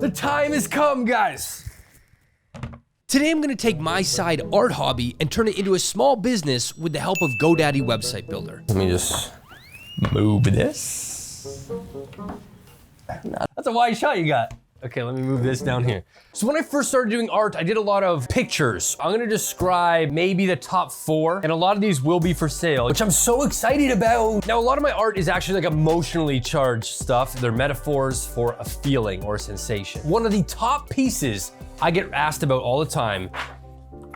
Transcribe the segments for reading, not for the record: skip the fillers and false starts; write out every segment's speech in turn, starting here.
The time has come, guys. Today I'm gonna take my side art hobby and turn it into a small business with the help of GoDaddy Website Builder. Let me just move this. That's a wide shot you got. Okay, let me move this down here. So when I first started doing art, I did a lot of pictures. I'm gonna describe maybe the top 4, and a lot of these will be for sale, which I'm so excited about. Now, a lot of my art is actually like emotionally charged stuff. They're metaphors for a feeling or a sensation. One of the top pieces I get asked about all the time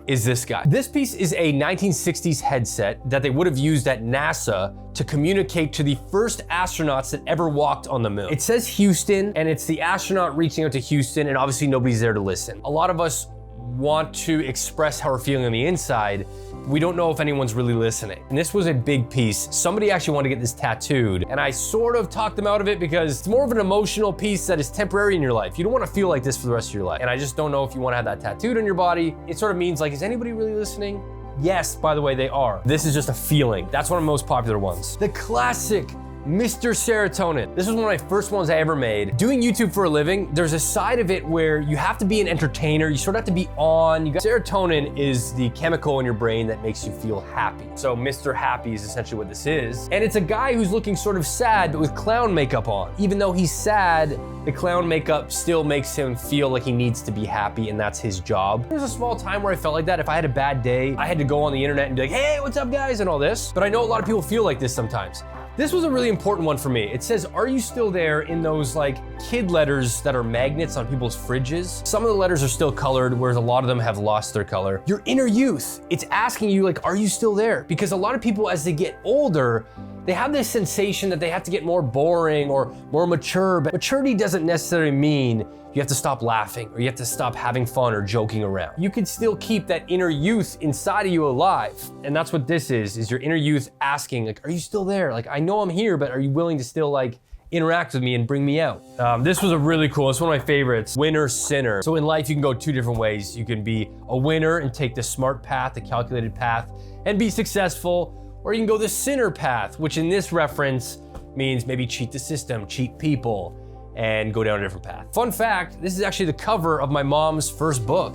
is this guy. This piece is a 1960s headset that they would have used at NASA to communicate to the first astronauts that ever walked on the moon. It says Houston, and it's the astronaut reaching out to Houston, and obviously nobody's there to listen. A lot of us want to express how we're feeling on the inside. We don't know if anyone's really listening. And this was a big piece. Somebody actually wanted to get this tattooed, and I sort of talked them out of it because it's more of an emotional piece that is temporary in your life. You don't want to feel like this for the rest of your life. And I just don't know if you want to have that tattooed on your body. It sort of means like, is anybody really listening? Yes, by the way, they are. This is just a feeling. That's one of the most popular ones. The classic Mr. Serotonin. This was one of my first ones I ever made. Doing YouTube for a living, there's a side of it where you have to be an entertainer. You sort of have to be on. Serotonin is the chemical in your brain that makes you feel happy. So Mr. Happy is essentially what this is. And it's a guy who's looking sort of sad, but with clown makeup on. Even though he's sad, the clown makeup still makes him feel like he needs to be happy, and that's his job. There was a small time where I felt like that. If I had a bad day, I had to go on the internet and be like, hey, what's up, guys, and all this. But I know a lot of people feel like this sometimes. This was a really important one for me. It says, are you still there, in those like kid letters that are magnets on people's fridges? Some of the letters are still colored, whereas a lot of them have lost their color. Your inner youth, it's asking you like, are you still there? Because a lot of people, as they get older, they have this sensation that they have to get more boring or more mature, but maturity doesn't necessarily mean you have to stop laughing or you have to stop having fun or joking around. You can still keep that inner youth inside of you alive. And that's what this is your inner youth asking, like, are you still there? Like, I know I'm here, but are you willing to still like interact with me and bring me out? This was a really cool, it's one of my favorites, winner, sinner. So in life, you can go 2 different ways. You can be a winner and take the smart path, the calculated path, and be successful, or you can go the sinner path, which in this reference means maybe cheat the system, cheat people, and go down a different path. Fun fact, this is actually the cover of my mom's first book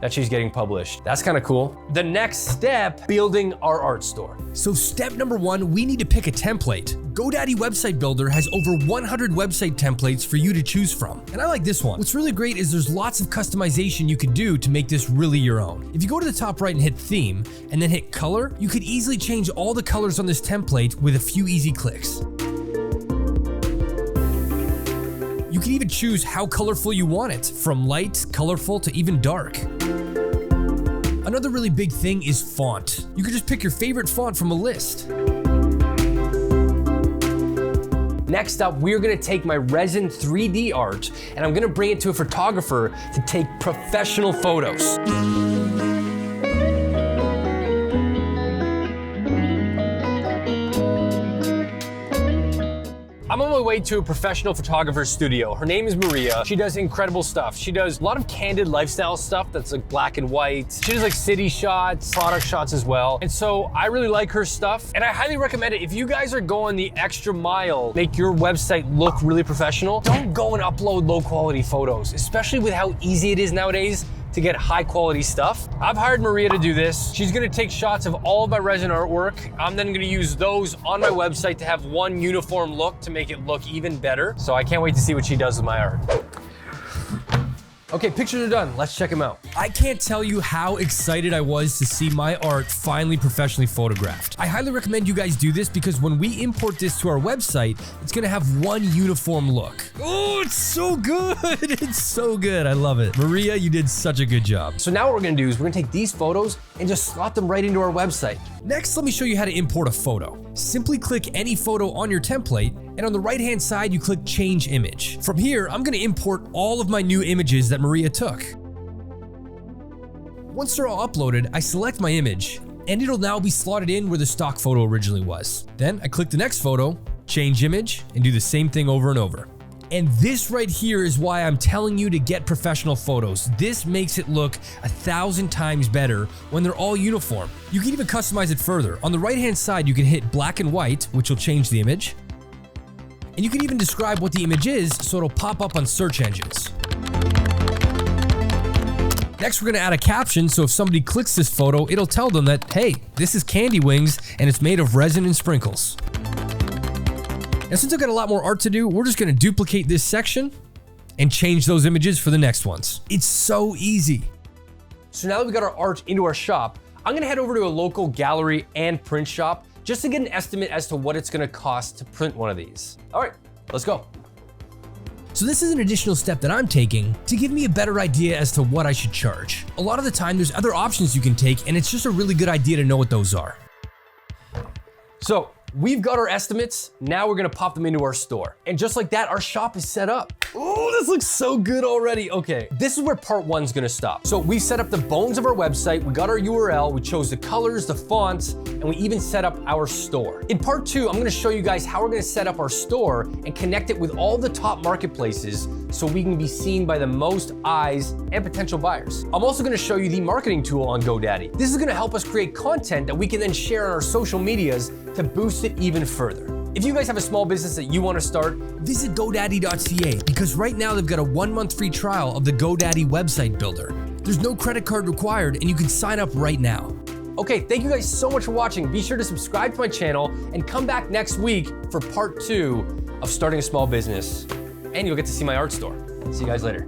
that she's getting published. That's kind of cool. The next step, building our art store. So step number 1, we need to pick a template. GoDaddy Website Builder has over 100 website templates for you to choose from. And I like this one. What's really great is there's lots of customization you can do to make this really your own. If you go to the top right and hit theme, and then hit color, you could easily change all the colors on this template with a few easy clicks. You can even choose how colorful you want it, from light, colorful, to even dark. Another really big thing is font. You can just pick your favorite font from a list. Next up, we're gonna take my resin 3D art and I'm gonna bring it to a photographer to take professional photos. I'm on my way to a professional photographer's studio. Her name is Maria. She does incredible stuff. She does a lot of candid lifestyle stuff that's like black and white. She does like city shots, product shots as well. And so I really like her stuff, and I highly recommend it. If you guys are going the extra mile, make your website look really professional, don't go and upload low quality photos, especially with how easy it is nowadays to get high quality stuff. I've hired Maria to do this. She's gonna take shots of all of my resin artwork. I'm then gonna use those on my website to have one uniform look to make it look even better. So I can't wait to see what she does with my art. Okay, pictures are done. Let's check them out. I can't tell you how excited I was to see my art finally professionally photographed. I highly recommend you guys do this because when we import this to our website, it's gonna have one uniform look. Oh, it's so good. It's so good. I love it. Maria, you did such a good job. So now what we're gonna do is we're gonna take these photos and just slot them right into our website. Next, let me show you how to import a photo. Simply click any photo on your template, and on the right-hand side, you click Change Image. From here, I'm gonna import all of my new images that Maria took. Once they're all uploaded, I select my image, and it'll now be slotted in where the stock photo originally was. Then I click the next photo, Change Image, and do the same thing over and over. And this right here is why I'm telling you to get professional photos. This makes it look 1,000 times better when they're all uniform. You can even customize it further. On the right-hand side, you can hit black and white, which will change the image. And you can even describe what the image is so it'll pop up on search engines. Next, we're gonna add a caption so if somebody clicks this photo, it'll tell them that, hey, this is candy wings and it's made of resin and sprinkles. Now, since I've got a lot more art to do, we're just gonna duplicate this section and change those images for the next ones. It's so easy. So now that we got our art into our shop, I'm gonna head over to a local gallery and print shop just to get an estimate as to what it's gonna cost to print one of these. All right, let's go. So this is an additional step that I'm taking to give me a better idea as to what I should charge. A lot of the time there's other options you can take, and it's just a really good idea to know what those are. So we've got our estimates, now we're gonna pop them into our store. And just like that, our shop is set up. Oh, this looks so good already. Okay, this is where part one's gonna stop. So we set up the bones of our website, we got our URL, we chose the colors, the fonts, and we even set up our store. In part two, I'm gonna show you guys how we're gonna set up our store and connect it with all the top marketplaces so we can be seen by the most eyes and potential buyers. I'm also gonna show you the marketing tool on GoDaddy. This is gonna help us create content that we can then share on our social medias to boost it even further. If you guys have a small business that you want to start, visit GoDaddy.ca because right now they've got a 1-month free trial of the GoDaddy website builder. There's no credit card required and you can sign up right now. Okay, thank you guys so much for watching. Be sure to subscribe to my channel and come back next week for part 2 of starting a small business. And you'll get to see my art store. See you guys later.